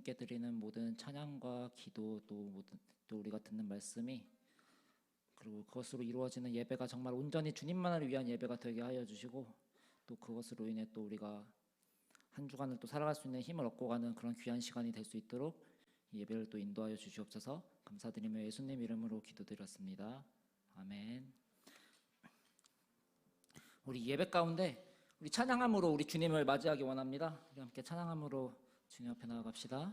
주님께 드리는 모든 찬양과 기도 또 우리가 듣는 말씀이 그리고 그것으로 이루어지는 예배가 정말 온전히 주님만을 위한 예배가 되게 하여 주시고 또 그것으로 인해 또 우리가 한 주간을 또 살아갈 수 있는 힘을 얻고 가는 그런 귀한 시간이 될 수 있도록 이 예배를 또 인도하여 주시옵소서. 감사드리며 예수님 이름으로 기도드렸습니다. 아멘. 우리 예배 가운데 우리 찬양함으로 우리 주님을 맞이하기 원합니다. 우리 함께 찬양함으로 주님 앞에 나아갑시다.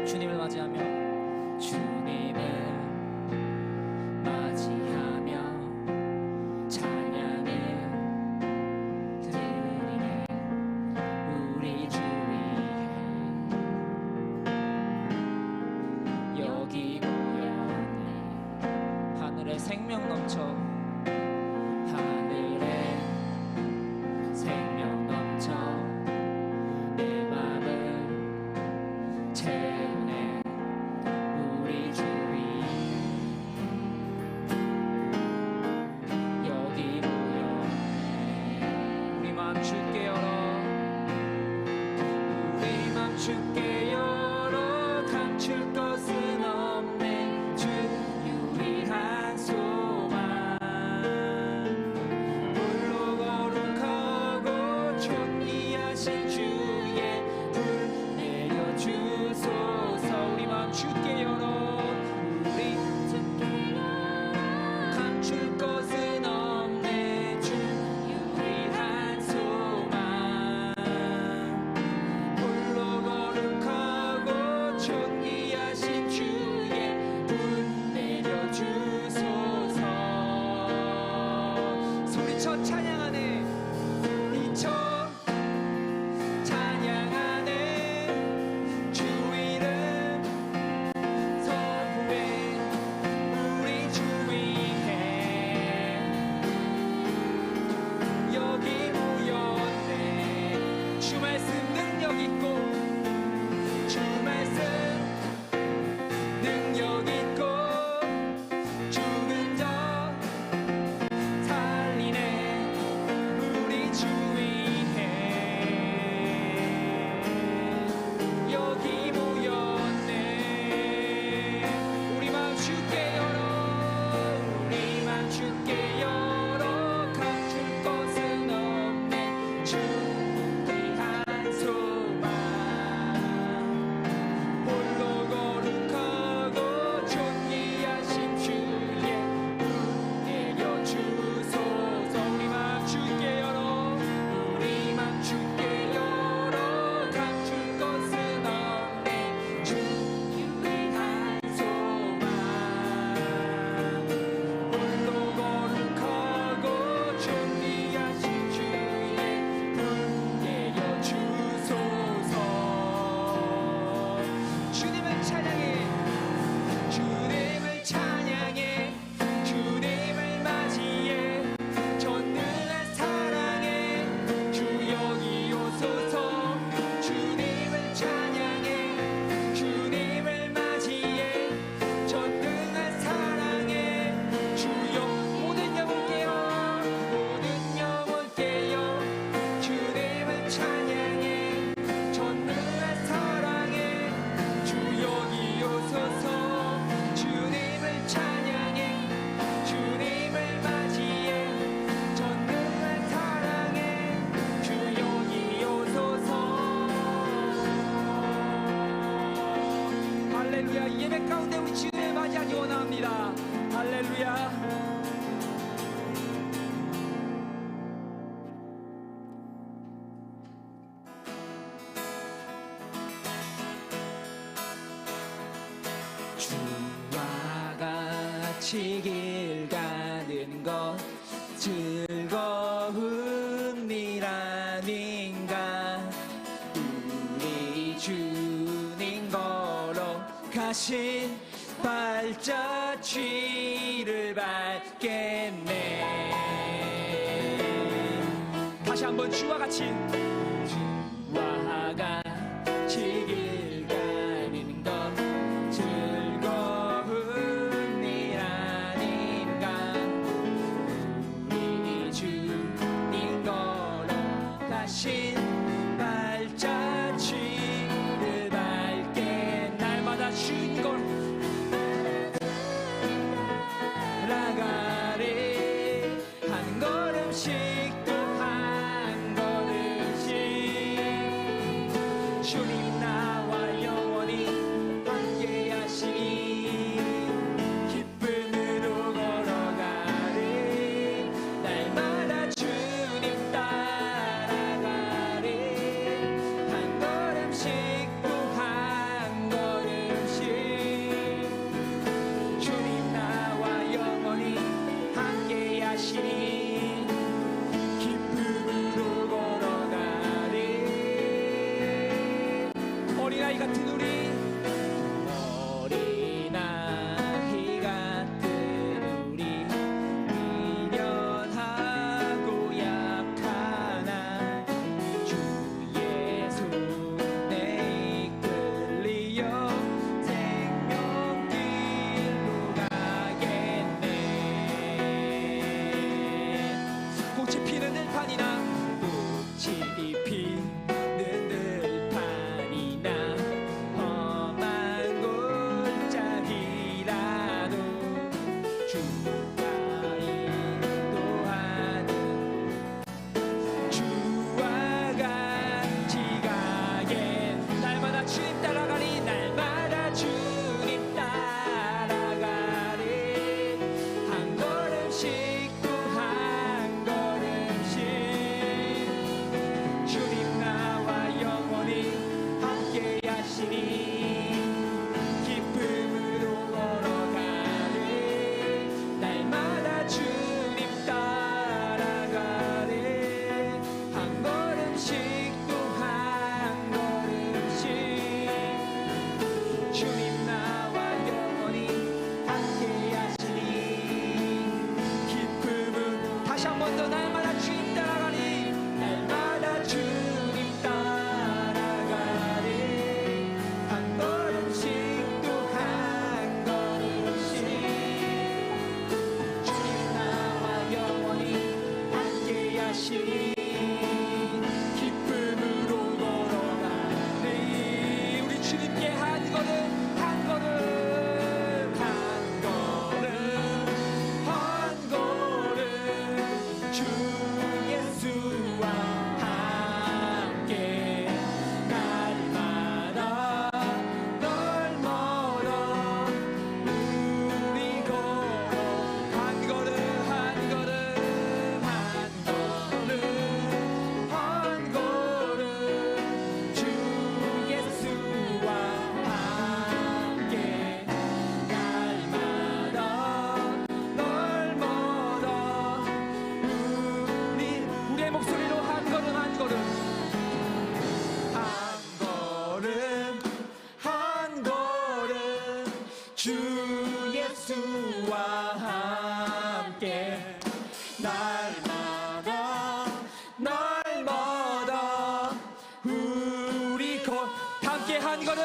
주님을 맞이하며 주님을 맞이하며 찬양을 드리네 우리 주 위에 여기 모였네 하늘에 생명 넘쳐 하늘에 생명 넘쳐 내 맘을 채우네 우리 주 위에 여기 모였네 우리 맘 주께 열어 우리 맘 주께 열어 감출 것은 없네 주 유일한 소망 홀로 거룩하고 존귀하신 주의 불 내려주소서 우리 맘 주께 열어 우리 주께 열어 감출 것은 없네 주 유일한 소망 홀로 거룩하고 존귀하신 주의 불 내려주소서 소리쳐 찬양하네 미쳐 찬양하네 주 이름 선포해 우리 주 위에 여기 모였네 주 말씀 능력 있고 주 말씀 능력 있고 죽은 자 살리네 우리 주 위에 여기 모였네 우리 맘 주께 열어 우리 맘 주께 열어 감출 것은 없네 주 귀한 소망 홀로 거룩하고 존귀하신 주의 불 내려주소서 우리 맘 주께 열어 우리 맘 주께 열어 감출 것은 없네 주 유일한 소망 홀로 거룩하고 존귀하신 주의 불 내려주소서 주님을 찬양해 주님을 찬양해 주님을 맞이해 전능한 사랑에 주 여기 오소서 주님을 찬양해 주님을 맞이해 전능한 사랑에 주여 모든 영혼께요 모든 영혼께요 주님을 찬양해 전능한 사랑에 주 여기 오소서 주님을 찬양해 주님을 맞이해 전능한 사랑에 주 여기 오소서 할렐루야 이 예배 가운데 우리 주님을 맞이하기 원합니다 할렐루야 주와 같이 길 가는 것 즐거운 일 아닌가 우리 주님 걸어가신 발자취를 밟겠네 다시 한번 주와 같이 길 가는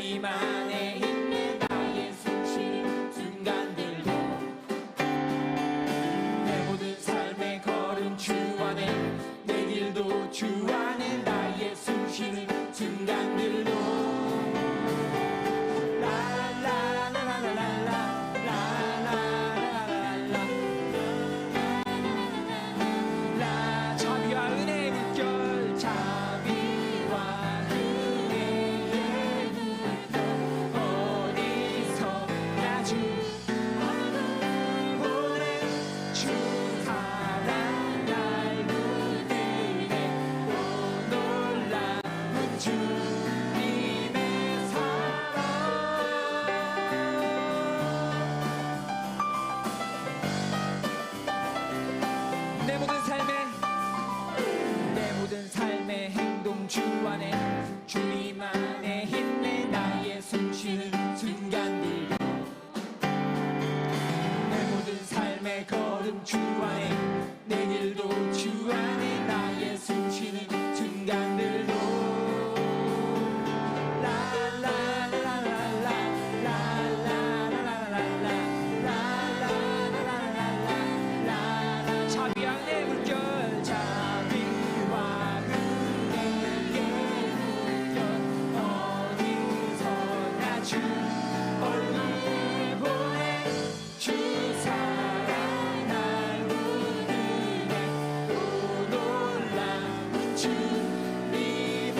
주님 안에 있네 나의 숨쉬는 순간들도 내 모든 삶의 걸음 주 안에 내 길도 주 안에 나의 숨쉬는 순간들도 자비와 은혜의 물결 자비와 은혜의 물결 어디서나 주 보내 주 사랑 날 부르네 오 놀라운 주님의 사랑 내 모든 삶의 행동 주 안에 주님 안에 있네 나의 숨쉬는 순간들도 내 모든 삶의 걸음 주 안에 내 길도 주 안에 나의 숨쉬는 순간들도 자비와 은혜의 물결 자비와 은혜의 물결 어디서나 주 얼굴 보내 주 사랑 날 묻으네 오 놀라운 주님의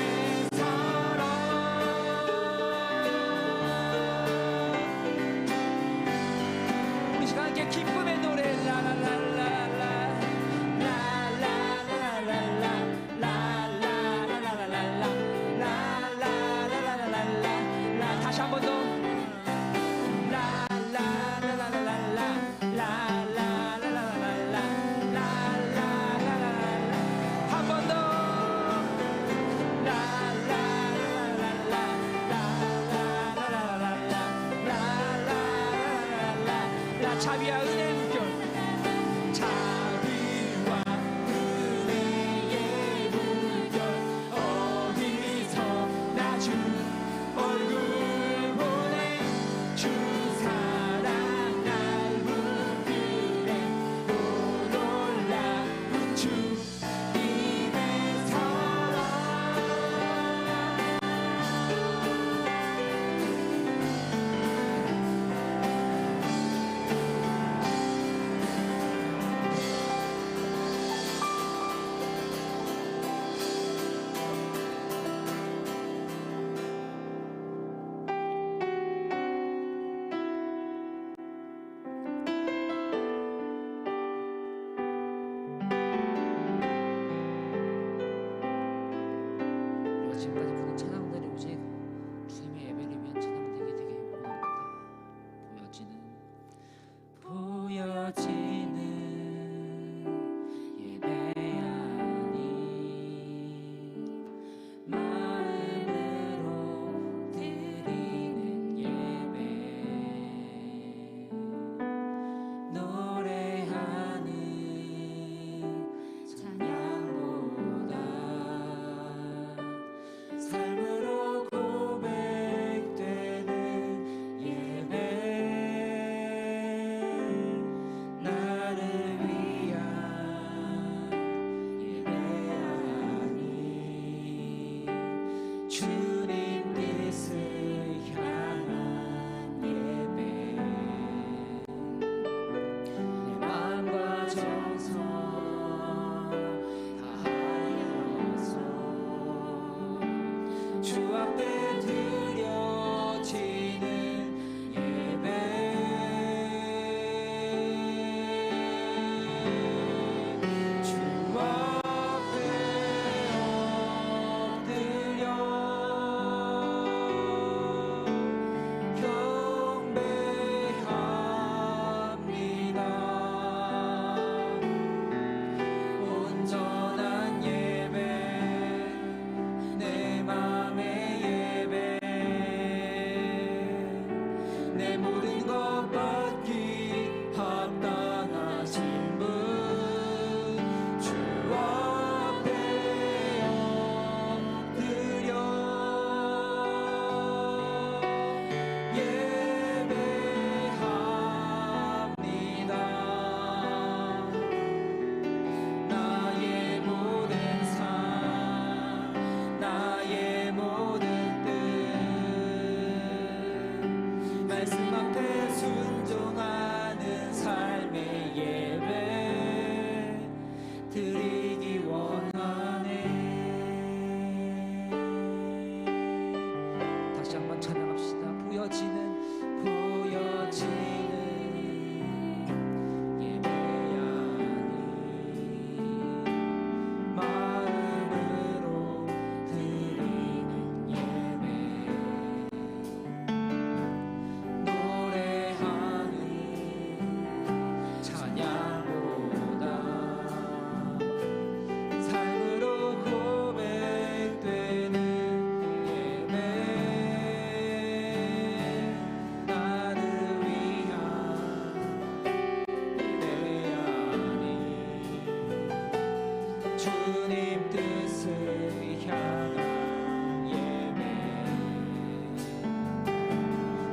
주님 뜻을 향한 예배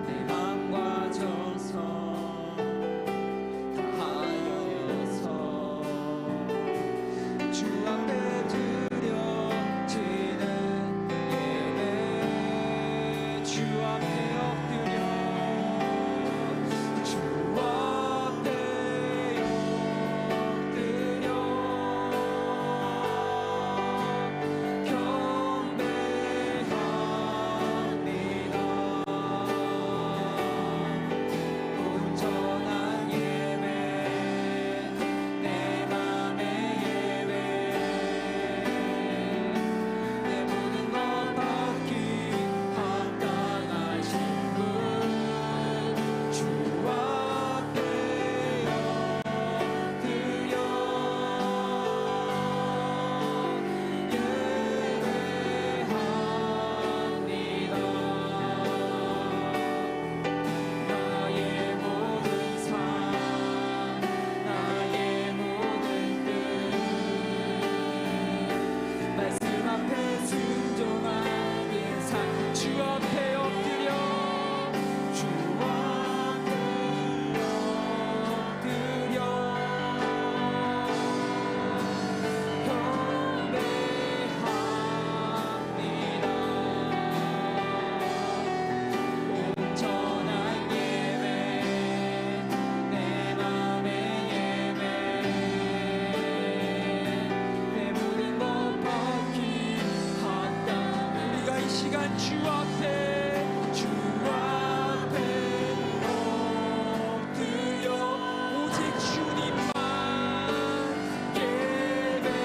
내 맘과 정성 다하여서 주 앞에 드려지는 예배 주 앞에 엎드려 주 앞에 엎드려 온전한 예배 내 맘의 예배 내 모든 것 받기 합당하신 분 주 앞에 엎드려 예배합니다. 나의 모든 삶 나의 모든 뜻 말씀 앞에 순종하는 삶 주 앞에 엎드려 주 앞에 엎드려 경배합니다. 온전한 예배 내 맘의 예배 내 모든 것 받기 합당 우리가 이 시간 주 앞에 엎드려 오직 주님만 예배합니다.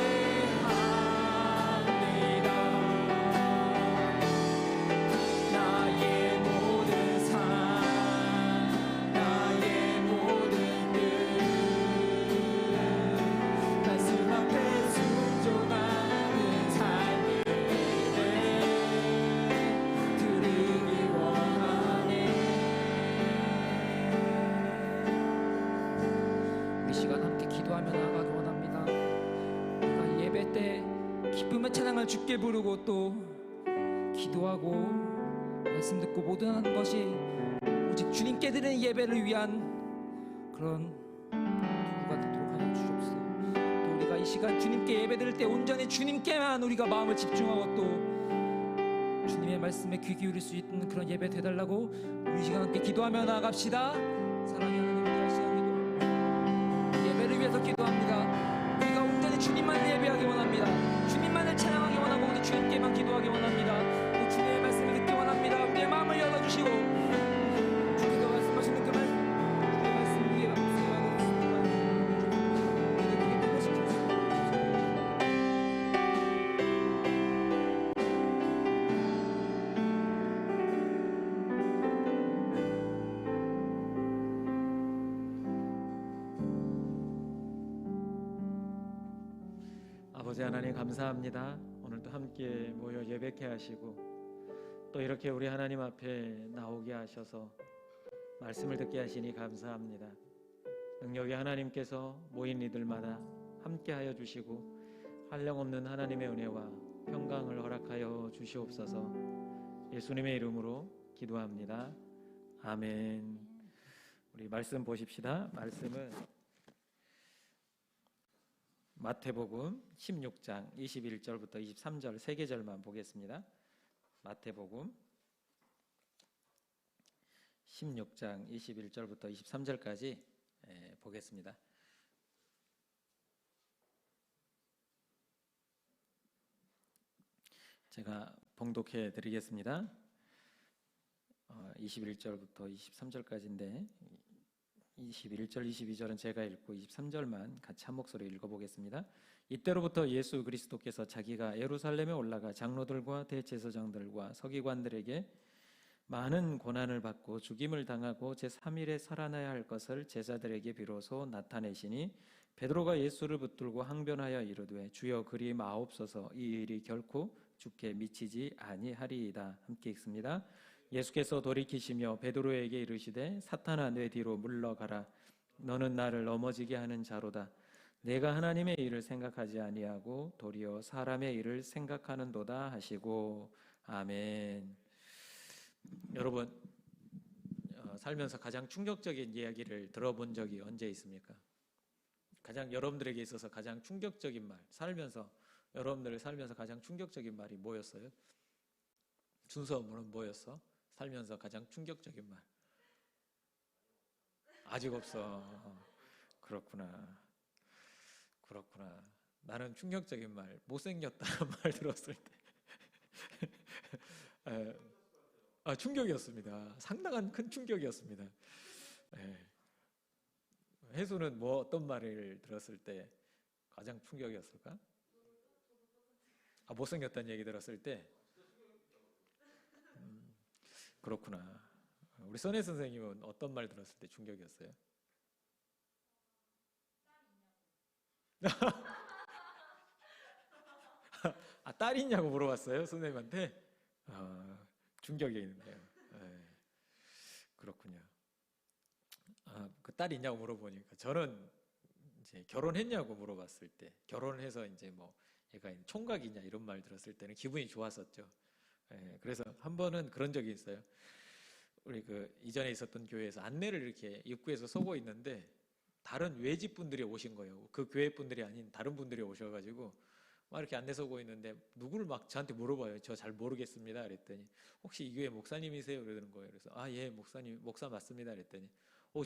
나의 모든 삶 나의 모든 뜻 말씀 앞에 순종하는 삶을 드리기 원하네. 이 시간 함께 기도하며 나아가기 원합니다. 우리가 예배 때 기쁨의 찬양을 주께 부르고 또 기도하고 말씀 듣고 모든 하는 것이 오직 주님께 드리는 예배를 위한 그런 도구가 되도록 하여 주옵소서. 또 우리가 이 시간 주님께 예배 드릴 때 온전히 주님께만 우리가 마음을 집중하고 또 주님의 말씀에 귀 기울일 수 있는 그런 예배 되달라고 우리 이 시간 함께 기도하며 나아갑시다. 사랑의 하나님 우리 시간 기도 예배를 위해서 기도합니다. 우리가 온전히 주님만을 예배하기 원합니다. 주님만을 찬양하기 원하고 우리 주님께만 기도하기 원합니다. 또 주님의 말씀을 듣기 원합니다. 우리의 마음을 열어주시고 주께서 말씀하시는 그 말씀 주의 말씀 위에 아버지 하나님 감사합니다. 오늘도 함께 모여 예배케 하시고 또 이렇게 우리 하나님 앞에 나오게 하셔서 말씀을 듣게 하시니 감사합니다. 능력의 하나님께서 모인 이들마다 함께하여 주시고 한량없는 하나님의 은혜와 평강을 허락하여 주시옵소서. 예수님의 이름으로 기도합니다. 아멘. 우리 말씀 보십시다. 말씀은 마태복음 16장 21절부터 23절 세 계절만 보겠습니다. 마태복음 16장 21절부터 23절까지 보겠습니다. 제가 봉독해 드리겠습니다. 21절부터 23절까지인데 21절, 22절은 제가 읽고 23절만 같이 한 목소리 읽어보겠습니다. 이때로부터 예수 그리스도께서 자기가 예루살렘에 올라가 장로들과 대제사장들과 서기관들에게 많은 고난을 받고 죽임을 당하고 제3일에 살아나야 할 것을 제자들에게 비로소 나타내시니 베드로가 예수를 붙들고 항변하여 이르되 주여 그리 마옵소서 이 일이 결코 주께 미치지 아니하리이다. 함께 읽습니다. 예수께서 돌이키시며 베드로에게 이르시되 사탄아 내 뒤로 물러가라. 너는 나를 넘어지게 하는 자로다. 내가 하나님의 일을 생각하지 아니하고 도리어 사람의 일을 생각하는도다 하시고. 아멘. 여러분, 살면서 가장 충격적인 이야기를 들어본 적이 언제 있습니까? 여러분들에게 있어서 가장 충격적인 말, 여러분들 살면서 가장 충격적인 말이 뭐였어요? 준서는 뭐였어? 살면서 가장 충격적인 말. 아직 없어. 그렇구나. 나는 충격적인 말, 못생겼다는 말 들었을 때 충격이었습니다. 상당한 큰 충격이었습니다. 혜수는 어떤 말을 들었을 때 가장 충격이었을까? 못생겼다는 얘기 들었을 때? 그렇구나. 우리 선혜 선생님은 어떤 말 들었을 때 충격이었어요? 딸 있냐고 물어봤어요, 선생님한테? 충격이 있는데요. 그렇군요. 그 딸 있냐고 물어보니까 저는 이제 결혼했냐고 물어봤을 때, 결혼해서 이제 얘가 총각이냐 이런 말 들었을 때는 기분이 좋았었죠. 그래서 한 번은 그런 적이 있어요. 우리 이전에 있었던 교회에서 안내를 이렇게 입구에서 서고 있는데 다른 외집 분들이 오신 거예요. 그 교회 분들이 아닌 다른 분들이 오셔가지고 막 이렇게 안내 서고 있는데 누구를 막 저한테 물어봐요. 저 잘 모르겠습니다. 그랬더니 혹시 이 교회 목사님이세요? 그러는 거예요. 그래서 예, 목사 맞습니다. 그랬더니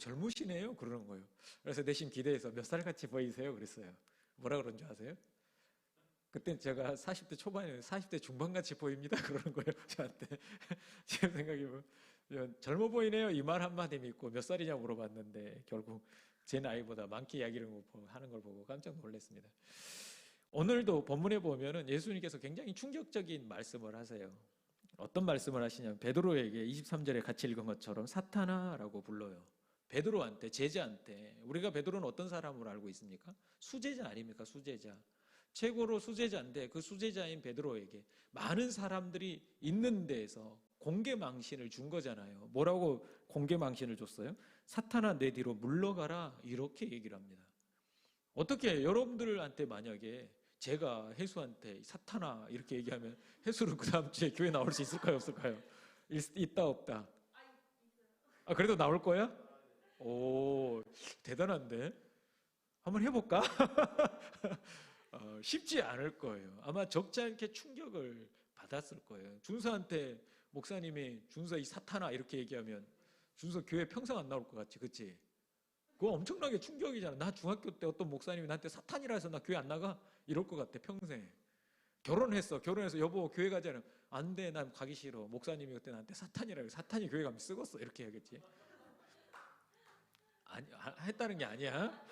젊으시네요? 그러는 거예요. 그래서 내심 기대해서 몇 살 같이 보이세요? 그랬어요. 뭐라 그런 줄 아세요? 그때 제가 40대 초반에 40대 중반같이 보입니다. 그러는 거예요. 저한테. 지금 생각해보면 젊어 보이네요. 이 말 한마디 믿고 몇 살이냐고 물어봤는데 결국 제 나이보다 많게 이야기를 하는 걸 보고 깜짝 놀랐습니다. 오늘도 본문에 보면은 예수님께서 굉장히 충격적인 말씀을 하세요. 어떤 말씀을 하시냐면 베드로에게 23절에 같이 읽은 것처럼 사탄아라고 불러요. 베드로한테, 제자한테. 우리가 베드로는 어떤 사람으로 알고 있습니까? 수제자 아닙니까? 수제자. 최고로 수제자인데 그 수제자인 베드로에게 많은 사람들이 있는 데에서 공개 망신을 준 거잖아요. 뭐라고 공개 망신을 줬어요? 사탄아 내 뒤로 물러가라 이렇게 얘기를 합니다. 어떻게 여러분들한테 만약에 제가 혜수한테 사탄아 이렇게 얘기하면 혜수는 그 다음 주에 교회 나올 수 있을까요? 없을까요? 있다 없다? 그래도 나올 거야? 오, 대단한데? 한번 해볼까? 쉽지 않을 거예요. 아마 적지 않게 충격을 받았을 거예요. 준서한테 목사님이 준서 이 사탄아 이렇게 얘기하면 준서 교회 평생 안 나올 것 같지, 그치? 그거 엄청나게 충격이잖아. 나 중학교 때 어떤 목사님이 나한테 사탄이라 해서 나 교회 안 나가? 이럴 것 같아, 평생. 결혼해서 여보 교회 가자면 안 돼, 난 가기 싫어. 목사님이 그때 나한테 사탄이라 해서 사탄이 교회 가면 쓰겄어 이렇게 해야겠지. 아니, 했다는 게 아니야.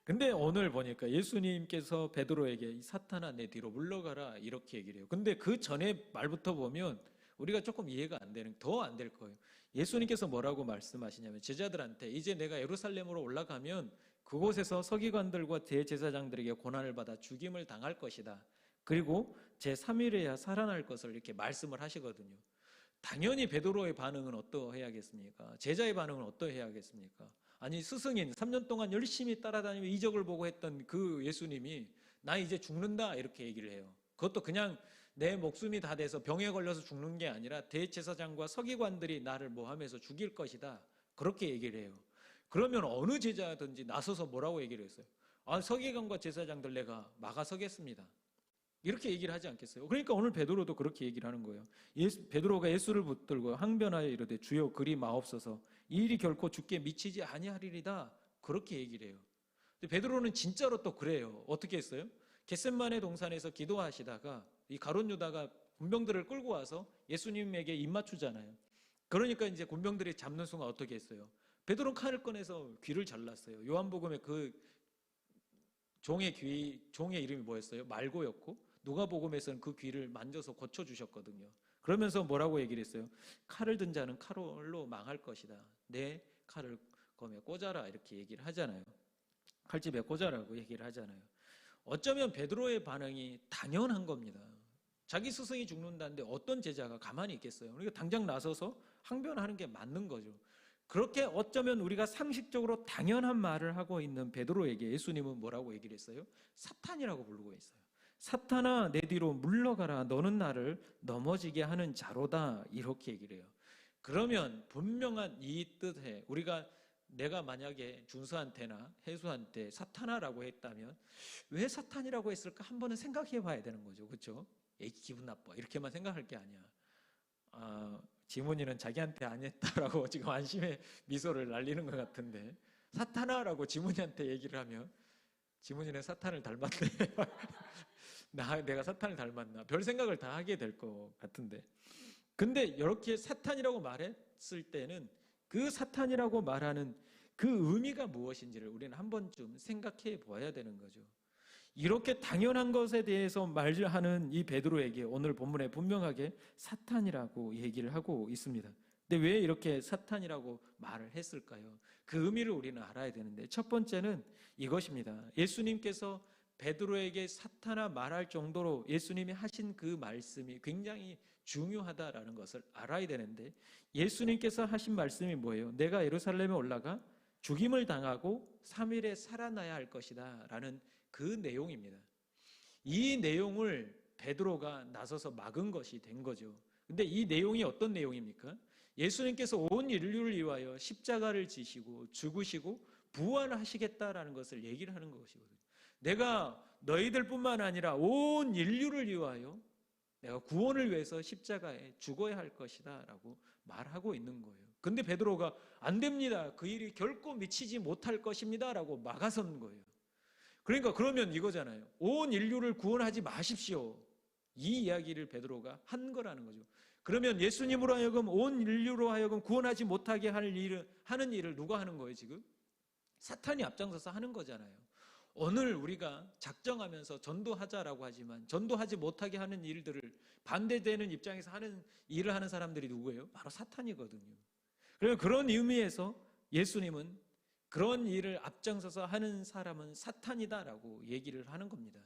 근데 오늘 보니까 예수님께서 베드로에게 이 사탄아 내 뒤로 물러가라 이렇게 얘기를 해요. 근데 그 전에 말부터 보면 우리가 조금 이해가 더 안 될 거예요. 예수님께서 뭐라고 말씀하시냐면 제자들한테 이제 내가 예루살렘으로 올라가면 그곳에서 서기관들과 대제사장들에게 고난을 받아 죽임을 당할 것이다. 그리고 제3일에야 살아날 것을 이렇게 말씀을 하시거든요. 당연히 베드로의 반응은 어떠해야겠습니까? 제자의 반응은 어떠해야겠습니까? 아니 스승인 3년 동안 열심히 따라다니며 이적을 보고 했던 그 예수님이 나 이제 죽는다 이렇게 얘기를 해요. 그것도 그냥 내 목숨이 다 돼서 병에 걸려서 죽는 게 아니라 대제사장과 서기관들이 나를 모함해서 죽일 것이다 그렇게 얘기를 해요. 그러면 어느 제자든지 나서서 뭐라고 얘기를 했어요? 서기관과 제사장들 내가 막아서겠습니다 이렇게 얘기를 하지 않겠어요? 그러니까 오늘 베드로도 그렇게 얘기를 하는 거예요. 베드로가 예수를 붙들고 항변하여 이르되 주여 그리 마옵소서 이 일이 결코 주께 미치지 아니하리이다 그렇게 얘기를 해요. 근데 베드로는 진짜로 또 그래요. 어떻게 했어요? 겟셋마네 동산에서 기도하시다가 이 가룟 유다가 군병들을 끌고 와서 예수님에게 입맞추잖아요. 그러니까 이제 군병들이 잡는 순간 어떻게 했어요? 베드로는 칼을 꺼내서 귀를 잘랐어요. 요한복음에 그 종의 이름이 뭐였어요? 말고였고 누가복음에서는 그 귀를 만져서 고쳐주셨거든요. 그러면서 뭐라고 얘기를 했어요? 칼을 든 자는 칼로 망할 것이다. 내 칼을 검에 꽂아라 이렇게 얘기를 하잖아요. 칼집에 꽂아라고 얘기를 하잖아요. 어쩌면 베드로의 반응이 당연한 겁니다. 자기 스승이 죽는다는데 어떤 제자가 가만히 있겠어요? 그러니까 당장 나서서 항변하는 게 맞는 거죠. 그렇게 어쩌면 우리가 상식적으로 당연한 말을 하고 있는 베드로에게 예수님은 뭐라고 얘기를 했어요? 사탄이라고 부르고 있어요. 사탄아 내 뒤로 물러가라 너는 나를 넘어지게 하는 자로다 이렇게 얘기를 해요. 그러면 분명한 이 뜻에 내가 만약에 준수한테나 혜수한테 사탄아라고 했다면 왜 사탄이라고 했을까 한 번은 생각해 봐야 되는 거죠. 그렇죠? 에이 기분 나빠 이렇게만 생각할 게 아니야. 지문이는 자기한테 안 했다라고 지금 안심의 미소를 날리는 것 같은데 사탄아라고 지문이한테 얘기를 하면 지문이는 사탄을 닮았네. 내가 사탄을 닮았나 별 생각을 다 하게 될 것 같은데 근데 이렇게 사탄이라고 말했을 때는 그 사탄이라고 말하는 그 의미가 무엇인지를 우리는 한 번쯤 생각해 보아야 되는 거죠. 이렇게 당연한 것에 대해서 말하는 이 베드로에게 오늘 본문에 분명하게 사탄이라고 얘기를 하고 있습니다. 근데 왜 이렇게 사탄이라고 말을 했을까요? 그 의미를 우리는 알아야 되는데 첫 번째는 이것입니다. 예수님께서 베드로에게 사탄아 말할 정도로 예수님이 하신 그 말씀이 굉장히 중요하다라는 것을 알아야 되는데 예수님께서 하신 말씀이 뭐예요? 내가 예루살렘에 올라가 죽임을 당하고 3일에 살아나야 할 것이다 라는 그 내용입니다. 이 내용을 베드로가 나서서 막은 것이 된 거죠. 근데 이 내용이 어떤 내용입니까? 예수님께서 온 인류를 위하여 십자가를 지시고 죽으시고 부활하시겠다라는 것을 얘기를 하는 것이거든요. 내가 너희들뿐만 아니라 온 인류를 위하여 내가 구원을 위해서 십자가에 죽어야 할 것이다 라고 말하고 있는 거예요. 근데 베드로가 안 됩니다. 그 일이 결코 미치지 못할 것입니다 라고 막아선 거예요. 그러니까 그러면 이거잖아요. 온 인류를 구원하지 마십시오. 이 이야기를 베드로가 한 거라는 거죠. 그러면 예수님으로 하여금 온 인류로 하여금 구원하지 못하게 하는 일을 누가 하는 거예요 지금? 사탄이 앞장서서 하는 거잖아요. 오늘 우리가 작정하면서 전도하자라고 하지만 전도하지 못하게 하는 일들을 반대되는 입장에서 하는 일을 하는 사람들이 누구예요? 바로 사탄이거든요. 그러면 그런 의미에서 예수님은 그런 일을 앞장서서 하는 사람은 사탄이다라고 얘기를 하는 겁니다.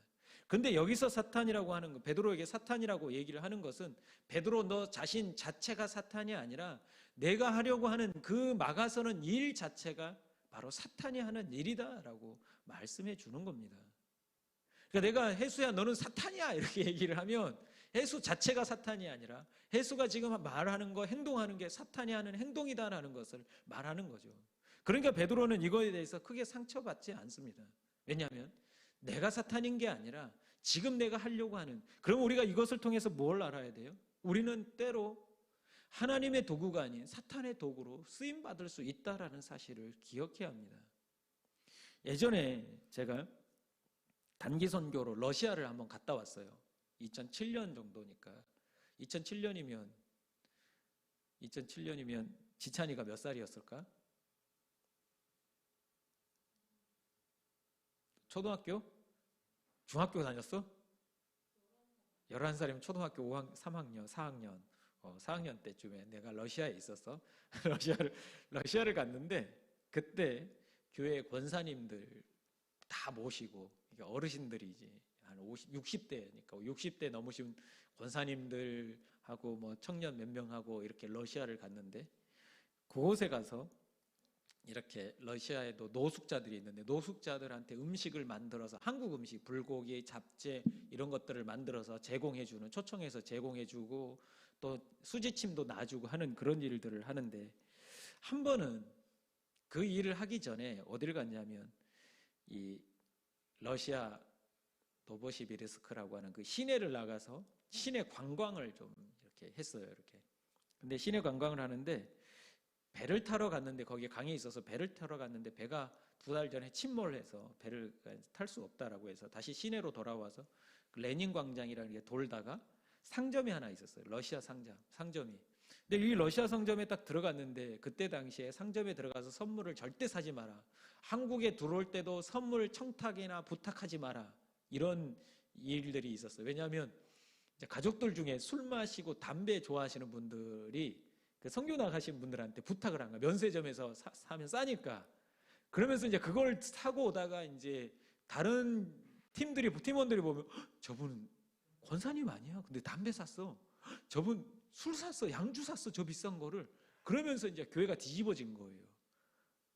근데 여기서 사탄이라고 하는 거, 베드로에게 사탄이라고 얘기를 하는 것은 베드로 너 자신 자체가 사탄이 아니라 내가 하려고 하는 그 막아서는 일 자체가 바로 사탄이 하는 일이다라고 말씀해 주는 겁니다. 그러니까 내가 혜수야 너는 사탄이야 이렇게 얘기를 하면 혜수 자체가 사탄이 아니라 혜수가 지금 말하는 거 행동하는 게 사탄이 하는 행동이다라는 것을 말하는 거죠. 그러니까 베드로는 이거에 대해서 크게 상처받지 않습니다. 왜냐하면 내가 사탄인 게 아니라 지금 내가 하려고 하는 그럼 우리가 이것을 통해서 뭘 알아야 돼요? 우리는 때로 하나님의 도구가 아닌 사탄의 도구로 쓰임받을 수 있다라는 사실을 기억해야 합니다. 예전에 제가 단기 선교로 러시아를 한번 갔다 왔어요. 2007년 정도니까 2007년이면 지찬이가 몇 살이었을까? 초등학교? 중학교 다녔어? 11살이면 초등학교 3학년, 4학년 4학년 때쯤에 내가 러시아에 있어서 러시아를 갔는데 그때 교회 권사님들 다 모시고 어르신들이지 한 60대니까 60대 넘으신 권사님들하고 뭐 청년 몇 명하고 이렇게 러시아를 갔는데 그곳에 가서 이렇게 러시아에도 노숙자들이 있는데 노숙자들한테 음식을 만들어서 한국 음식 불고기, 잡채 이런 것들을 만들어서 제공해주는 초청해서 제공해주고 또 수지침도 놔주고 하는 그런 일들을 하는데 한 번은 그 일을 하기 전에 어디를 갔냐면 이 러시아 노보시비르스크라고 하는 그 시내를 나가서 시내 관광을 좀 이렇게 했어요. 이렇게. 근데 시내 관광을 하는데 배를 타러 갔는데 거기에 강이 있어서 배를 타러 갔는데 배가 2달 전에 침몰해서 배를 탈 수 없다라고 해서 다시 시내로 돌아와서 그 레닌 광장이라는 게 돌다가 상점이 하나 있었어요. 러시아 상점이. 근데 이 러시아 상점에 딱 들어갔는데 그때 당시에 상점에 들어가서 선물을 절대 사지 마라. 한국에 들어올 때도 선물 청탁이나 부탁하지 마라. 이런 일들이 있었어요. 왜냐하면 이제 가족들 중에 술 마시고 담배 좋아하시는 분들이 그 선교 나가신 분들한테 부탁을 한 거야. 면세점에서 사면 싸니까. 그러면서 이제 그걸 사고 오다가 이제 다른 팀원들이 보면 저분 권사님 아니야? 근데 담배 샀어. 저분 술 샀어. 양주 샀어. 저 비싼 거를. 그러면서 이제 교회가 뒤집어진 거예요.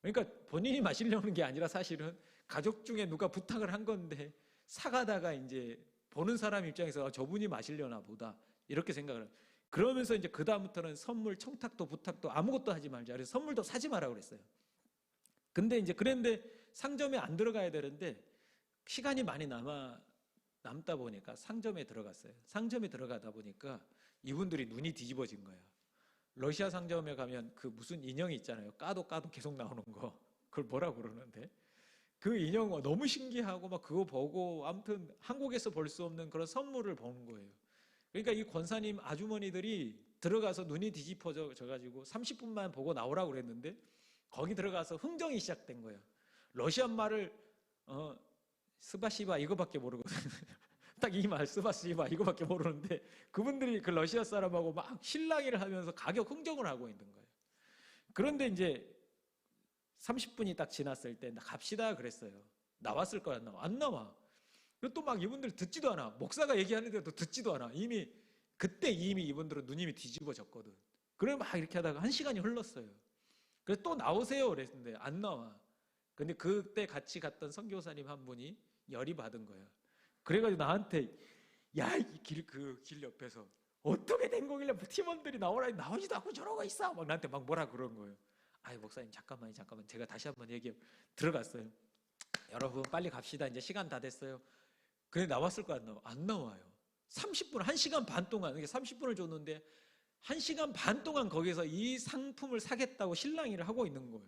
그러니까 본인이 마시려는 게 아니라 사실은 가족 중에 누가 부탁을 한 건데 사가다가 이제 보는 사람 입장에서 저분이 마시려나 보다 이렇게 생각을 해요. 그러면서 이제 그다음부터는 선물 청탁도 부탁도 아무것도 하지 말자. 그래서 선물도 사지 마라고 그랬어요. 근데 이제 그런데 상점에 안 들어가야 되는데 시간이 많이 남다 보니까 상점에 들어갔어요. 상점에 들어가다 보니까 이분들이 눈이 뒤집어진 거예요. 러시아 상점에 가면 그 무슨 인형이 있잖아요. 까도 계속 나오는 거. 그걸 뭐라고 그러는데 그 인형 너무 신기하고 막 그거 보고 아무튼 한국에서 볼 수 없는 그런 선물을 보는 거예요. 그러니까 이 권사님 아주머니들이 들어가서 눈이 뒤집어져 가지고 30분만 보고 나오라고 그랬는데 거기 들어가서 흥정이 시작된 거예요. 러시안 말을 스바시바 이거밖에 모르거든요. 딱 이 말 스바시바 이거밖에 모르는데 그분들이 그 러시아 사람하고 막 실랑이를 하면서 가격 흥정을 하고 있는 거예요. 그런데 이제 30분이 딱 지났을 때 갑시다 그랬어요. 나왔을 거야 안 나와? 안 나와. 또 막 이분들 듣지도 않아. 목사가 얘기하는데도 듣지도 않아. 그때 이미 이분들은 눈이 뒤집어졌거든. 그래 막 이렇게 하다가 1시간이 흘렀어요. 그래서 또 나오세요 그랬는데 안 나와. 근데 그때 같이 갔던 선교사님 한 분이 열이 받은 거예요. 그래가지고 나한테 야, 그 길 옆에서 어떻게 된 거길래 팀원들이 나오라니 나오지도 않고 저러고 있어. 막 나한테 막 뭐라 그런 거예요. 아이 목사님 잠깐만 제가 다시 한번 얘기해. 들어갔어요. 여러분 빨리 갑시다. 이제 시간 다 됐어요. 근데 나왔을 거 안 나와? 안 나와요. 30분, 1시간 반 동안, 30분을 줬는데 1시간 반 동안 거기서 이 상품을 사겠다고 실랑이를 하고 있는 거예요.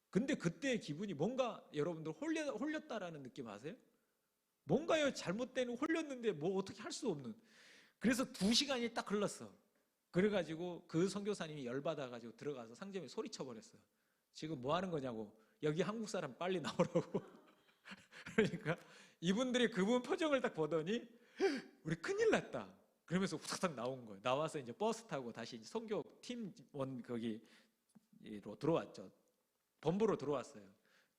근데 그때의 기분이 뭔가 여러분들 홀렸다라는 느낌 아세요? 뭔가요 잘못된 홀렸는데 뭐 어떻게 할 수 없는. 그래서 2시간이 딱 흘렀어. 그래가지고 그 선교사님이 열받아가지고 들어가서 상점에 소리쳐버렸어요. 지금 뭐 하는 거냐고. 여기 한국 사람 빨리 나오라고. 그러니까 이분들이 그분 표정을 딱 보더니 우리 큰일 났다. 그러면서 후닥닥 나온 거예요. 나와서 이제 버스 타고 다시 이제 선교 팀원 거기로 들어왔죠. 본부로 들어왔어요.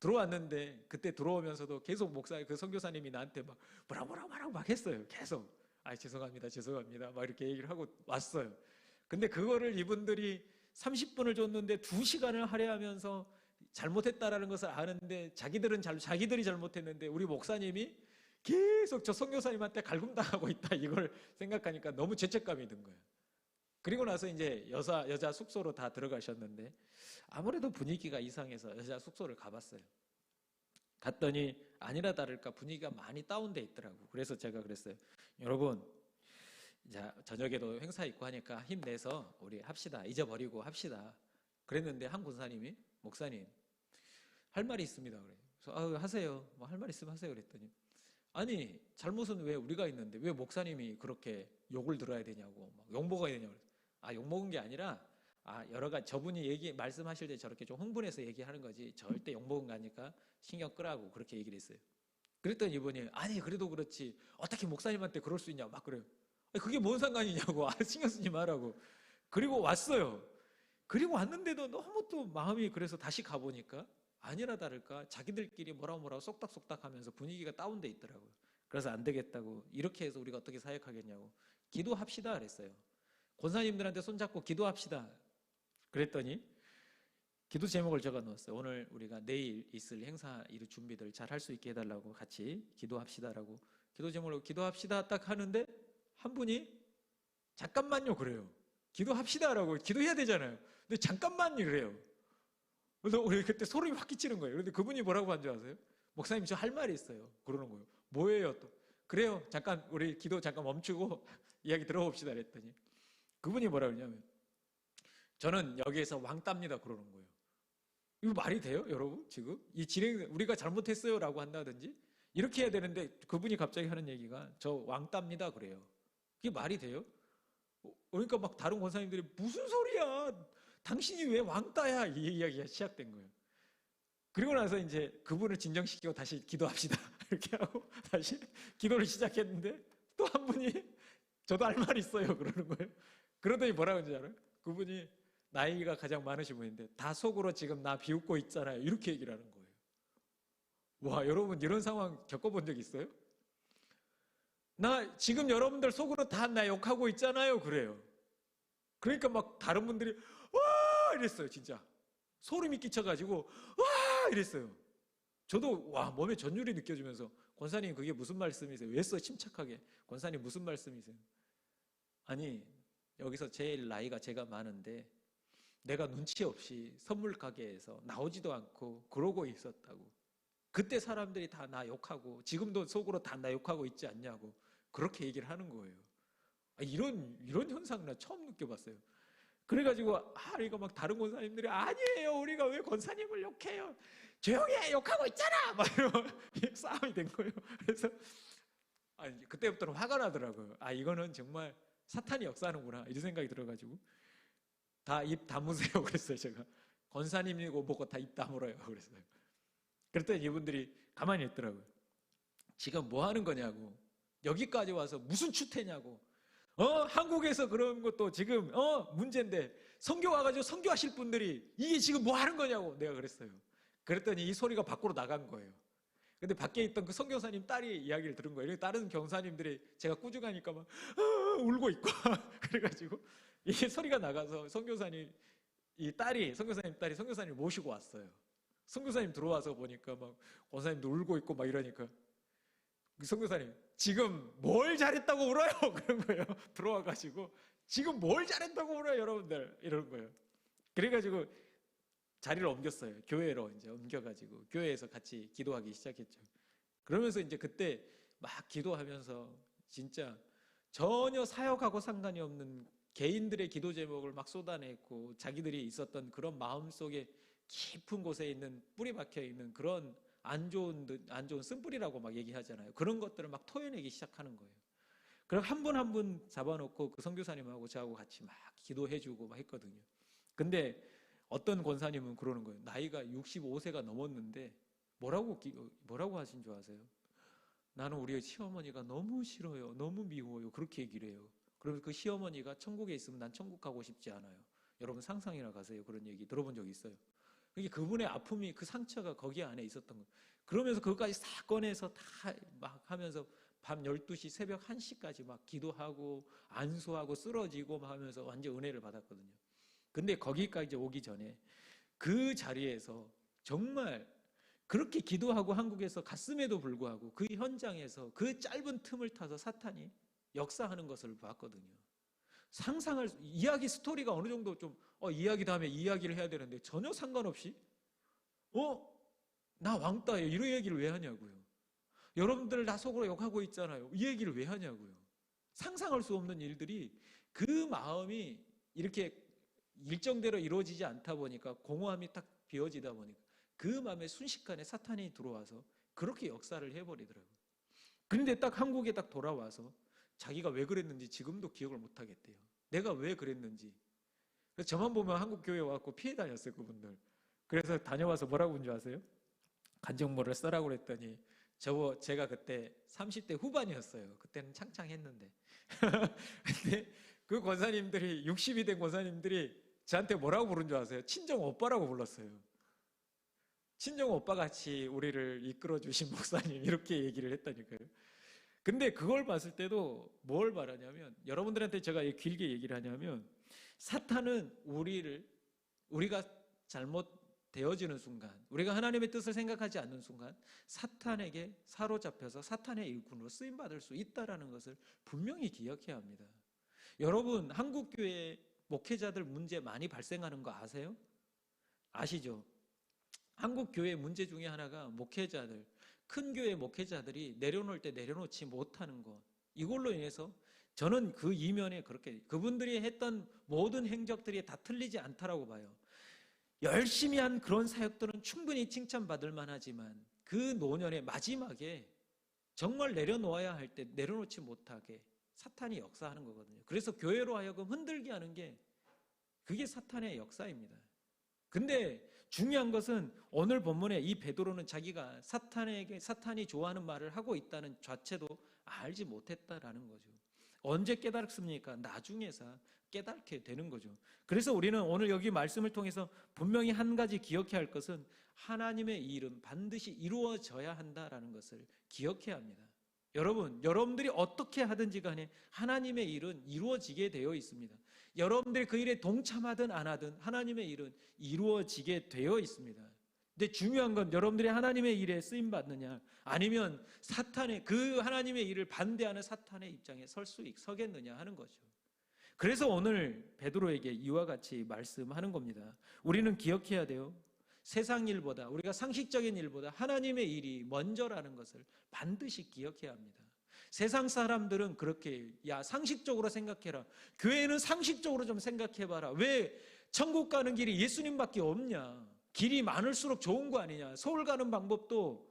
들어왔는데 그때 들어오면서도 계속 그 선교사님이 나한테 막 뭐라 막 했어요. 계속 죄송합니다 막 이렇게 얘기를 하고 왔어요. 근데 그거를 이분들이 30분을 줬는데 2시간을 할애하면서 잘못했다라는 것을 아는데 자기들이 잘못했는데 우리 목사님이 계속 저 선교사님한테 갈굼당하고 있다 이걸 생각하니까 너무 죄책감이 든 거예요. 그리고 나서 이제 여자 숙소로 다 들어가셨는데 아무래도 분위기가 이상해서 여자 숙소를 가봤어요. 갔더니 아니라 다를까 분위기가 많이 다운돼 있더라고. 그래서 제가 그랬어요. 여러분, 자, 저녁에도 행사 있고 하니까 힘내서 우리 합시다. 잊어버리고 합시다. 그랬는데 한 권사님이 목사님 할 말이 있습니다. 그래요. 그래서 하세요. 뭐 할 말 있으면 하세요. 그랬더니 아니 잘못은 왜 우리가 있는데 왜 목사님이 그렇게 욕을 들어야 되냐고 막 욕먹어야 되냐고. 욕먹은 게 아니라 여러 가지 저분이 말씀하실 때 저렇게 좀 흥분해서 얘기하는 거지 절대 욕먹은 거 아니까 신경 끄라고 그렇게 얘기를 했어요. 그랬더니 이분이 아니 그래도 그렇지 어떻게 목사님한테 그럴 수 있냐 막 그래요. 그게 뭔 상관이냐고. 신경 쓰지 말라고. 그리고 왔어요. 그리고 왔는데도 너무 또 마음이 그래서 다시 가보니까 아니라 다를까 자기들끼리 뭐라고 쏙닥쏙닥 하면서 분위기가 다운돼 있더라고요. 그래서 안 되겠다고 이렇게 해서 우리가 어떻게 사역하겠냐고 기도합시다 그랬어요. 권사님들한테 손잡고 기도합시다 그랬더니 기도 제목을 적어 놓았어요. 오늘 우리가 내일 있을 행사 이루 준비들 잘 할 수 있게 해달라고 같이 기도합시다라고 기도 제목으로 기도합시다 딱 하는데 한 분이 잠깐만요 그래요. 기도합시다라고 기도해야 되잖아요. 근데 잠깐만요 그래요. 그래서 우리 그때 소름이 확 끼치는 거예요. 그런데 그분이 뭐라고 한 줄 아세요? 목사님 저 할 말이 있어요. 그러는 거예요. 뭐예요 또? 그래요. 잠깐 우리 기도 잠깐 멈추고 이야기 들어봅시다 그랬더니 그분이 뭐라고 하냐면 저는 여기에서 왕따입니다 그러는 거예요. 이거 말이 돼요 여러분? 지금 이 우리가 잘못했어요라고 한다든지 이렇게 해야 되는데 그분이 갑자기 하는 얘기가 저 왕따입니다 그래요. 그게 말이 돼요? 그러니까 막 다른 권사님들이 무슨 소리야 당신이 왜 왕따야 이 이야기가 시작된 거예요. 그리고 나서 이제 그분을 진정시키고 다시 기도합시다 이렇게 하고 다시 기도를 시작했는데 또 한 분이 저도 할 말 있어요 그러는 거예요. 그러더니 뭐라고 하는지 알아요? 그분이 나이가 가장 많으신 분인데 다 속으로 지금 나 비웃고 있잖아요 이렇게 얘기를 하는 거예요. 와 여러분 이런 상황 겪어본 적 있어요? 나 지금 여러분들 속으로 다 나 욕하고 있잖아요 그래요. 그러니까 막 다른 분들이 와 이랬어요. 진짜 소름이 끼쳐가지고 와 이랬어요. 저도 와 몸에 전율이 느껴지면서 권사님 그게 무슨 말씀이세요? 왜 써 침착하게 권사님 무슨 말씀이세요? 아니 여기서 제일 나이가 제가 많은데 내가 눈치 없이 선물 가게에서 나오지도 않고 그러고 있었다고. 그때 사람들이 다 나 욕하고 지금도 속으로 다 나 욕하고 있지 않냐고 그렇게 얘기를 하는 거예요. 이런 현상 나 처음 느껴봤어요. 그래가지고 이거 막 다른 권사님들이 아니에요 우리가 왜 권사님을 욕해요 조용히 해 욕하고 있잖아 막 이러면 싸움이 된 거예요. 그래서 그때부터는 화가 나더라고요. 이거는 정말 사탄이 역사하는구나 이런 생각이 들어가지고 다 입 다무세요 그랬어요. 제가 권사님이고 뭐고 다 입 다물어요 그랬어요. 그랬더니 이분들이 가만히 있더라고요. 지금 뭐 하는 거냐고 여기까지 와서 무슨 추태냐고 한국에서 그런 것도 지금 문제인데 선교 와가지고 선교하실 분들이 이게 지금 뭐 하는 거냐고 내가 그랬어요. 그랬더니 이 소리가 밖으로 나간 거예요. 근데 밖에 있던 그 선교사님 딸이 이야기를 들은 거예요. 다른 경사님들이 제가 꾸중하니까 막 울고 있고 그래가지고 이게 소리가 나가서 선교사님 딸이 선교사님 모시고 왔어요. 선교사님 들어와서 보니까 막 권사님도 울고 있고 막 이러니까 그 선교사님 지금 뭘 잘했다고 울어요? 그런 거예요. 들어와가지고 지금 뭘 잘했다고 울어요 여러분들 이러는 거예요. 그래가지고 자리를 옮겼어요. 교회로 이제 옮겨가지고 교회에서 같이 기도하기 시작했죠. 그러면서 이제 그때 막 기도하면서 진짜 전혀 사역하고 상관이 없는 개인들의 기도 제목을 막 쏟아냈고 자기들이 있었던 그런 마음속에 깊은 곳에 있는 뿌리 박혀 있는 그런 안 좋은 쓴뿌리라고 막 얘기하잖아요. 그런 것들을 막 토해내기 시작하는 거예요. 그럼 한 분 한 분 잡아놓고 그 선교사님하고 저하고 같이 막 기도해주고 막 했거든요. 근데 어떤 권사님은 그러는 거예요. 나이가 65세가 넘었는데 뭐라고 하신 줄 아세요? 나는 우리 시어머니가 너무 싫어요. 너무 미워요. 그렇게 얘기를 해요. 그러면 그 시어머니가 천국에 있으면 난 천국 가고 싶지 않아요. 여러분 상상이나 가세요. 그런 얘기 들어본 적 있어요? 그게 그분의 아픔이 그 상처가 거기 안에 있었던 거예요. 그러면서 그것까지 다 꺼내서 다 막 하면서 밤 12시 새벽 1시까지 막 기도하고 안수하고 쓰러지고 막 하면서 완전 은혜를 받았거든요. 근데 거기까지 오기 전에 그 자리에서 정말 그렇게 기도하고 한국에서 갔음에도 불구하고 그 현장에서 그 짧은 틈을 타서 사탄이 역사하는 것을 봤거든요. 상상할 이야기 스토리가 어느 정도 좀 이야기 다음에 이야기를 해야 되는데 전혀 상관없이 나 왕따예요 이런 얘기를 왜 하냐고요. 여러분들 나 속으로 욕하고 있잖아요 이 얘기를 왜 하냐고요. 상상할 수 없는 일들이 그 마음이 이렇게 일정대로 이루어지지 않다 보니까 공허함이 딱 비어지다 보니까 그 마음에 순식간에 사탄이 들어와서 그렇게 역사를 해버리더라고요. 그런데 딱 한국에 딱 돌아와서 자기가 왜 그랬는지 지금도 기억을 못 하겠대요. 내가 왜 그랬는지. 그래서 저만 보면 한국 교회 와서 피해 다녔어요 그분들. 그래서 다녀와서 뭐라고 한 줄 아세요? 간증모를 써라고 그랬더니 제가 그때 30대 후반이었어요. 그때는 창창했는데 근데 그 권사님들이 60이 된 권사님들이 저한테 뭐라고 부른 줄 아세요? 친정 오빠라고 불렀어요. 친정 오빠 같이 우리를 이끌어 주신 목사님 이렇게 얘기를 했다니까요. 근데 그걸 봤을 때도 뭘 말하냐면 여러분들한테 제가 길게 얘기를 하냐면 사탄은 우리가 잘못 되어지는 순간 우리가 하나님의 뜻을 생각하지 않는 순간 사탄에게 사로잡혀서 사탄의 일꾼으로 쓰임받을 수 있다는 것을 분명히 기억해야 합니다. 여러분 한국교회 목회자들 문제 많이 발생하는 거 아세요? 아시죠? 한국교회 문제 중에 하나가 목회자들 큰 교회 목회자들이 내려놓을 때 내려놓지 못하는 것 이걸로 인해서 저는 그 이면에 그렇게 그분들이 했던 모든 행적들이 다 틀리지 않다라고 봐요. 열심히 한 그런 사역들은 충분히 칭찬받을 만하지만 그 노년의 마지막에 정말 내려놓아야 할 때 내려놓지 못하게 사탄이 역사하는 거거든요. 그래서 교회로 하여금 흔들게 하는 게 그게 사탄의 역사입니다. 근데 중요한 것은 오늘 본문에 이 베드로는 자기가 사탄이 좋아하는 말을 하고 있다는 자체도 알지 못했다라는 거죠. 언제 깨달습니까? 나중에서 깨닫게 되는 거죠. 그래서 우리는 오늘 여기 말씀을 통해서 분명히 한 가지 기억해야 할 것은 하나님의 일은 반드시 이루어져야 한다라는 것을 기억해야 합니다. 여러분들이 어떻게 하든지 간에 하나님의 일은 이루어지게 되어 있습니다. 여러분들이 그 일에 동참하든 안 하든 하나님의 일은 이루어지게 되어 있습니다. 근데 중요한 건 여러분들이 하나님의 일에 쓰임 받느냐, 아니면 사탄의, 그 하나님의 일을 반대하는 사탄의 입장에 서겠느냐 하는 거죠. 그래서 오늘 베드로에게 이와 같이 말씀하는 겁니다. 우리는 기억해야 돼요. 세상 일보다, 우리가 상식적인 일보다 하나님의 일이 먼저라는 것을 반드시 기억해야 합니다. 세상 사람들은 그렇게, 야, 상식적으로 생각해라. 교회는 상식적으로 좀 생각해봐라. 왜 천국 가는 길이 예수님밖에 없냐? 길이 많을수록 좋은 거 아니냐? 서울 가는 방법도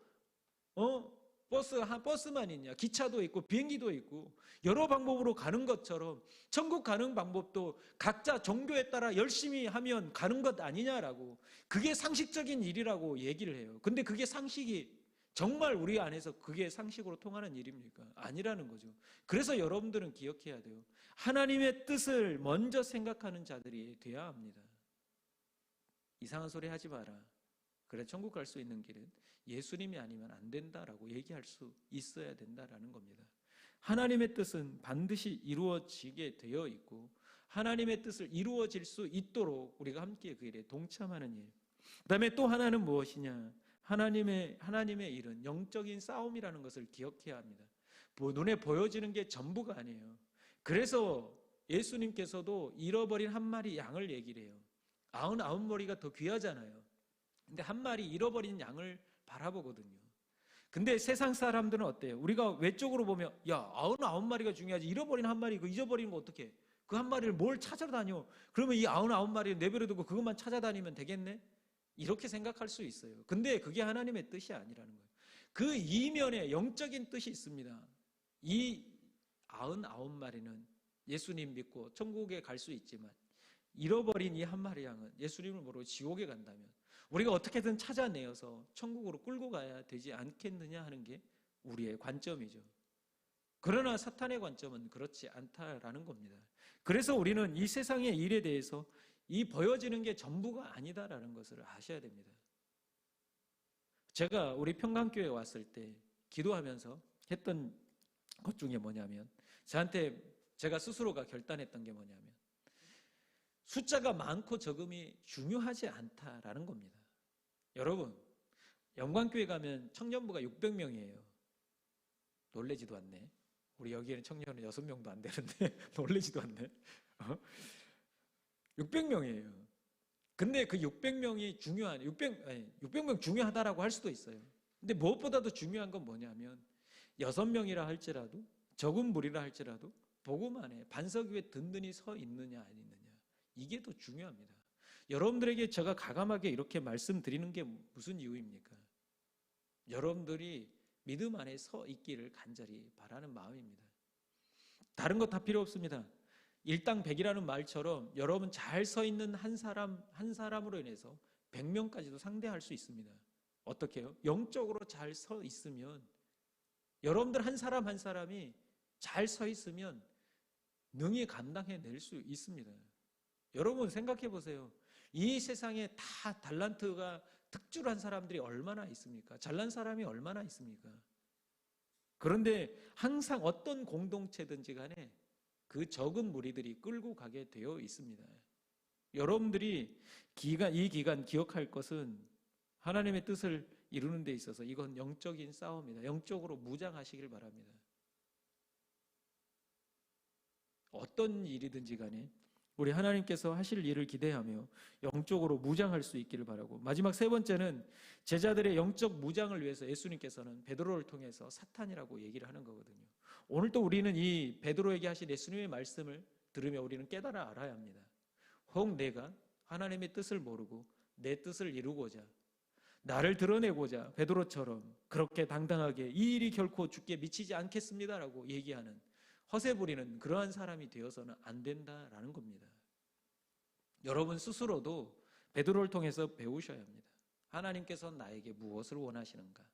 버스만 있냐? 기차도 있고 비행기도 있고 여러 방법으로 가는 것처럼 천국 가는 방법도 각자 종교에 따라 열심히 하면 가는 것 아니냐라고, 그게 상식적인 일이라고 얘기를 해요. 근데 그게 상식이 정말 우리 안에서 그게 상식으로 통하는 일입니까? 아니라는 거죠. 그래서 여러분들은 기억해야 돼요. 하나님의 뜻을 먼저 생각하는 자들이 돼야 합니다. 이상한 소리 하지 마라. 그래, 천국 갈 수 있는 길은 예수님이 아니면 안 된다라고 얘기할 수 있어야 된다라는 겁니다. 하나님의 뜻은 반드시 이루어지게 되어 있고, 하나님의 뜻을 이루어질 수 있도록 우리가 함께 그 일에 동참하는 일. 그 다음에 또 하나는 무엇이냐? 하나님의 일은 영적인 싸움이라는 것을 기억해야 합니다. 눈에 보여지는 게 전부가 아니에요. 그래서 예수님께서도 잃어버린 한 마리 양을 얘기를 해요. 99마리가 더 귀하잖아요. 근데 한 마리 잃어버린 양을 바라보거든요. 근데 세상 사람들은 어때요? 우리가 외적으로 보면, 야, 99마리가 중요하지, 잃어버린 한 마리, 그 잊어버리는 거 어떡해? 그 한 마리를 뭘 찾아다녀? 그러면 이 99마리를 내버려 두고 그것만 찾아다니면 되겠네? 이렇게 생각할 수 있어요. 근데 그게 하나님의 뜻이 아니라는 거예요. 그 이면에 영적인 뜻이 있습니다. 이 99마리는 예수님 믿고 천국에 갈 수 있지만, 잃어버린 이 한 마리 양은 예수님을 모르고 지옥에 간다면 우리가 어떻게든 찾아내어서 천국으로 끌고 가야 되지 않겠느냐 하는 게 우리의 관점이죠. 그러나 사탄의 관점은 그렇지 않다라는 겁니다. 그래서 우리는 이 세상의 일에 대해서 이 보여지는 게 전부가 아니다라는 것을 아셔야 됩니다. 제가 우리 평강교회에 왔을 때 기도하면서 했던 것 중에 뭐냐면, 저한테 제가 스스로가 결단했던 게 뭐냐면, 숫자가 많고 적음이 중요하지 않다라는 겁니다. 여러분, 영광교회 가면 청년부가 600명이에요. 놀래지도 않네. 우리 여기에는 청년은 6명도 안 되는데 놀래지도 않네. 600명이에요. 근데 그 600명이 600명 중요하다라고 할 수도 있어요. 근데 무엇보다도 중요한 건 뭐냐면, 6명이라 할지라도, 적은 무리라 할지라도 복음 안에 반석 위에 든든히 서 있느냐 안 있느냐, 이게 더 중요합니다. 여러분들에게 제가 가감하게 이렇게 말씀드리는 게 무슨 이유입니까? 여러분들이 믿음 안에 서 있기를 간절히 바라는 마음입니다. 다른 거 다 필요 없습니다. 일당백이라는 말처럼 여러분 잘 서 있는 한 사람으로 인해서 100명까지도 상대할 수 있습니다. 어떻게 해요? 영적으로 잘 서 있으면, 여러분들 한 사람 한 사람이 잘 서 있으면 능히 감당해낼 수 있습니다. 여러분 생각해 보세요. 이 세상에 다 달란트가 특출한 사람들이 얼마나 있습니까? 잘난 사람이 얼마나 있습니까? 그런데 항상 어떤 공동체든지 간에 그 적은 무리들이 끌고 가게 되어 있습니다. 여러분들이 이 기간 기억할 것은, 하나님의 뜻을 이루는 데 있어서 이건 영적인 싸움이다. 영적으로 무장하시길 바랍니다. 어떤 일이든지 간에 우리 하나님께서 하실 일을 기대하며 영적으로 무장할 수 있기를 바라고, 마지막 세 번째는 제자들의 영적 무장을 위해서 예수님께서는 베드로를 통해서 사탄이라고 얘기를 하는 거거든요. 오늘 또 우리는 이 베드로에게 하신 예수님의 말씀을 들으며 우리는 깨달아 알아야 합니다. 혹 내가 하나님의 뜻을 모르고 내 뜻을 이루고자, 나를 드러내고자 베드로처럼 그렇게 당당하게 이 일이 결코 주께 미치지 않겠습니다라고 얘기하는 허세 부리는 그러한 사람이 되어서는 안 된다라는 겁니다. 여러분 스스로도 베드로를 통해서 배우셔야 합니다. 하나님께서 나에게 무엇을 원하시는가?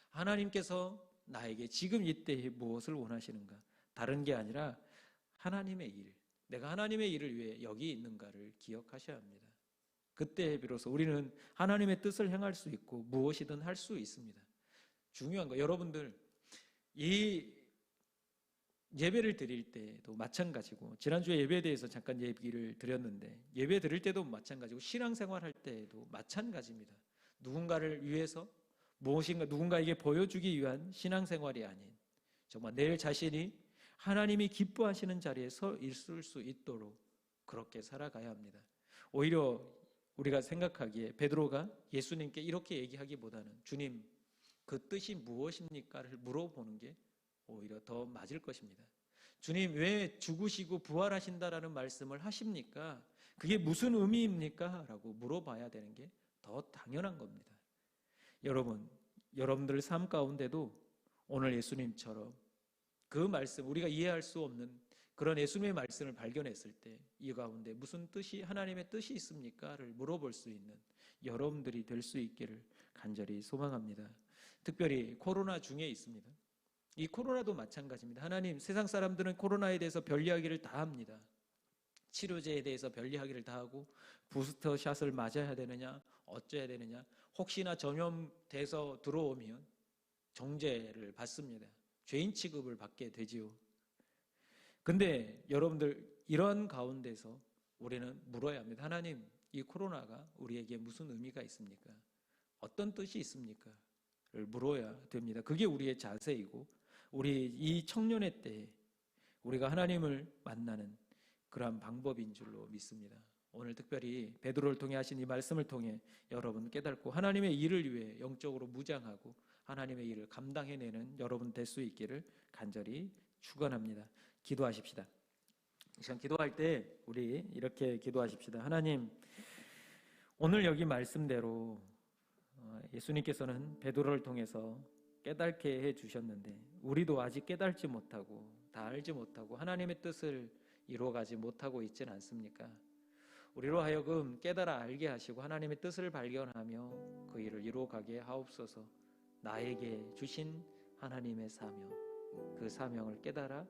하나님께서 나에게 지금 이때에 무엇을 원하시는가? 다른 게 아니라 하나님의 일, 내가 하나님의 일을 위해 여기 있는가를 기억하셔야 합니다. 그때 비로소 우리는 하나님의 뜻을 행할 수 있고 무엇이든 할 수 있습니다. 중요한 거, 여러분들 이 예배를 드릴 때도 마찬가지고, 지난주에 예배에 대해서 잠깐 얘기를 드렸는데, 예배 드릴 때도 마찬가지고 신앙생활 할 때도 마찬가지입니다. 누군가를 위해서 무엇인가 누군가에게 보여주기 위한 신앙생활이 아닌, 정말 내 자신이 하나님이 기뻐하시는 자리에 서 있을 수 있도록 그렇게 살아가야 합니다. 오히려 우리가 생각하기에 베드로가 예수님께 이렇게 얘기하기보다는 주님, 그 뜻이 무엇입니까를 물어보는 게 오히려 더 맞을 것입니다. 주님, 왜 죽으시고 부활하신다라는 말씀을 하십니까? 그게 무슨 의미입니까? 라고 물어봐야 되는 게 더 당연한 겁니다. 여러분들 삶 가운데도 오늘 예수님처럼 그 말씀, 우리가 이해할 수 없는 그런 예수님의 말씀을 발견했을 때 이 가운데 무슨 뜻이, 하나님의 뜻이 있습니까?를 물어볼 수 있는 여러분들이 될 수 있기를 간절히 소망합니다. 특별히 코로나 중에 있습니다. 이 코로나도 마찬가지입니다. 하나님, 세상 사람들은 코로나에 대해서 별 이야기를 다 합니다. 치료제에 대해서 별 이야기를 다 하고, 부스터 샷을 맞아야 되느냐, 어쩌야 되느냐, 혹시나 전염돼서 들어오면 정죄를 받습니다. 죄인 취급을 받게 되지요. 근데 여러분들, 이런 가운데서 우리는 물어야 합니다. 하나님, 이 코로나가 우리에게 무슨 의미가 있습니까? 어떤 뜻이 있습니까? 를 물어야 됩니다. 그게 우리의 자세이고, 우리 이 청년의 때에 우리가 하나님을 만나는 그러한 방법인 줄로 믿습니다. 오늘 특별히 베드로를 통해 하신 이 말씀을 통해 여러분 깨닫고 하나님의 일을 위해 영적으로 무장하고 하나님의 일을 감당해내는 여러분 될 수 있기를 간절히 축원합니다. 기도하십시다. 이 시간 기도할 때 우리 이렇게 기도하십시다. 하나님, 오늘 여기 말씀대로 예수님께서는 베드로를 통해서 깨닫게 해주셨는데 우리도 아직 깨닫지 못하고 다 알지 못하고 하나님의 뜻을 이루어가지 못하고 있지는 않습니까? 우리로 하여금 깨달아 알게 하시고 하나님의 뜻을 발견하며 그 일을 이루어가게 하옵소서. 나에게 주신 하나님의 사명, 그 사명을 깨달아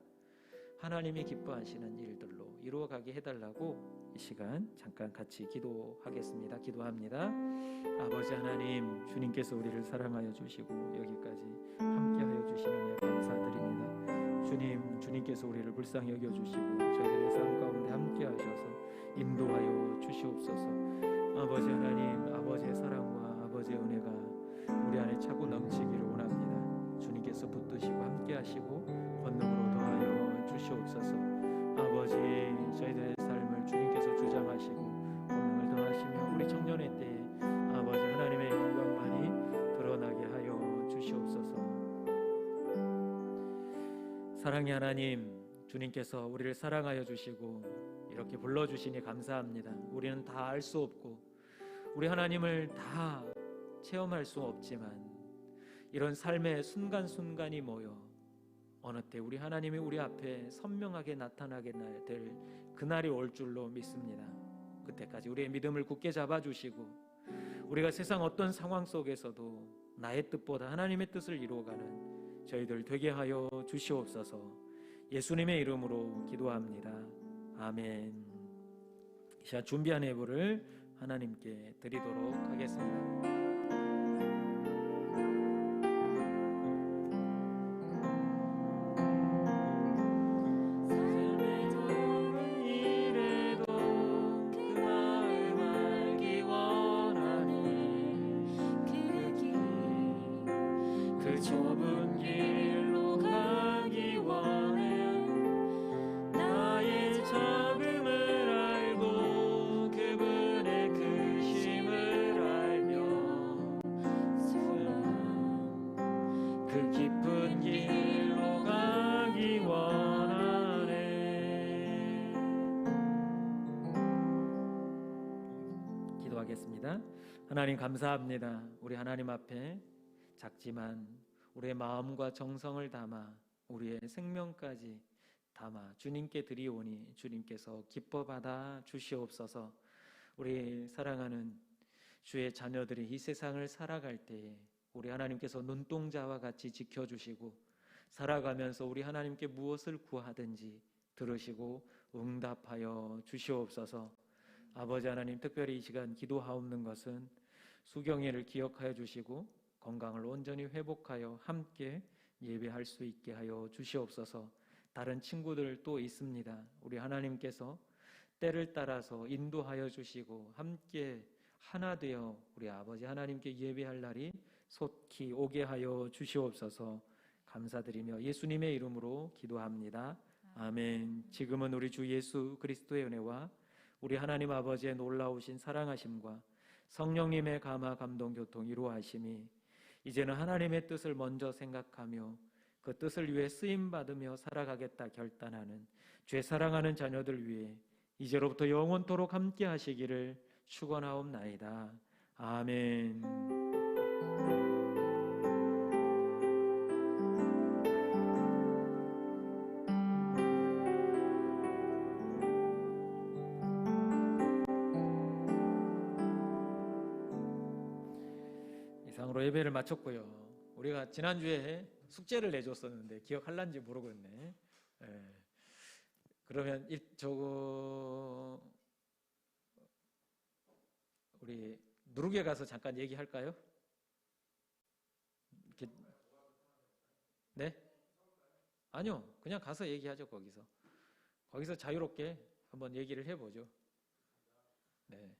하나님이 기뻐하시는 일들로 이루어가게 해달라고 이 시간 잠깐 같이 기도하겠습니다. 기도합니다. 아버지 하나님, 주님께서 우리를 사랑하여 주시고 여기까지 함께하여 주시느니 감사드립니다. 주님께서 우리를 불쌍히 여겨주시고 저희들의 삶 가운데 함께하셔서 인도하여 주시옵소서. 아버지 하나님, 아버지의 사랑과 아버지의 은혜가 우리 안에 차고 넘치기를 원합니다. 주님께서 붙드시고 함께하시고 권능으로 더하여 주시옵소서. 아버지, 저희들의 삶을 주님께서 주장하시고 권능을 더하시며 우리 청년의 때에 아버지 하나님의 영광만이 드러나게 하여 주시옵소서. 사랑의 하나님, 주님께서 우리를 사랑하여 주시고 이렇게 불러주시니 감사합니다. 우리는 다 알 수 없고 우리 하나님을 다 체험할 수 없지만 이런 삶의 순간순간이 모여 어느 때 우리 하나님이 우리 앞에 선명하게 나타나게 될 그날이 올 줄로 믿습니다. 그때까지 우리의 믿음을 굳게 잡아주시고 우리가 세상 어떤 상황 속에서도 나의 뜻보다 하나님의 뜻을 이루어가는 저희들 되게 하여 주시옵소서. 예수님의 이름으로 기도합니다. 아멘. 이 시간 준비한 예물을 하나님께 드리도록 하겠습니다. 좁은 길로 가기 원해. 나의 적음을 알고 그분의 크심을 알며 그 깊은 길로 가기 원하네. 기도하겠습니다. 하나님 감사합니다. 우리 하나님 앞에 작지만 우리의 마음과 정성을 담아 우리의 생명까지 담아 주님께 드리오니 주님께서 기뻐 받아 주시옵소서. 우리 사랑하는 주의 자녀들이 이 세상을 살아갈 때에 우리 하나님께서 눈동자와 같이 지켜주시고 살아가면서 우리 하나님께 무엇을 구하든지 들으시고 응답하여 주시옵소서. 아버지 하나님, 특별히 이 시간 기도하옵는 것은 수경이를 기억하여 주시고 건강을 온전히 회복하여 함께 예배할 수 있게 하여 주시옵소서. 다른 친구들 또 있습니다. 우리 하나님께서 때를 따라서 인도하여 주시고 함께 하나 되어 우리 아버지 하나님께 예배할 날이 속히 오게 하여 주시옵소서. 감사드리며 예수님의 이름으로 기도합니다. 아멘. 지금은 우리 주 예수 그리스도의 은혜와 우리 하나님 아버지의 놀라우신 사랑하심과 성령님의 감화 감동 교통 이루하심이 이제는 하나님의 뜻을 먼저 생각하며 그 뜻을 위해 쓰임 받으며 살아가겠다 결단하는 죄 사랑하는 자녀들 위해 이제로부터 영원토록 함께 하시기를 축원하옵나이다. 아멘. 이상으로 예배를 마쳤고요. 우리가 지난주에 숙제를 내줬었는데 기억할란지 모르겠네. 그러면 우리 누르게 가서 잠깐 얘기할까요? 네? 아니요. 그냥 가서 얘기하죠. 거기서 자유롭게 한번 얘기를 해보죠. 네.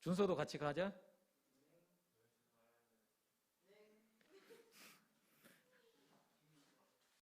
준서도 같이 가자.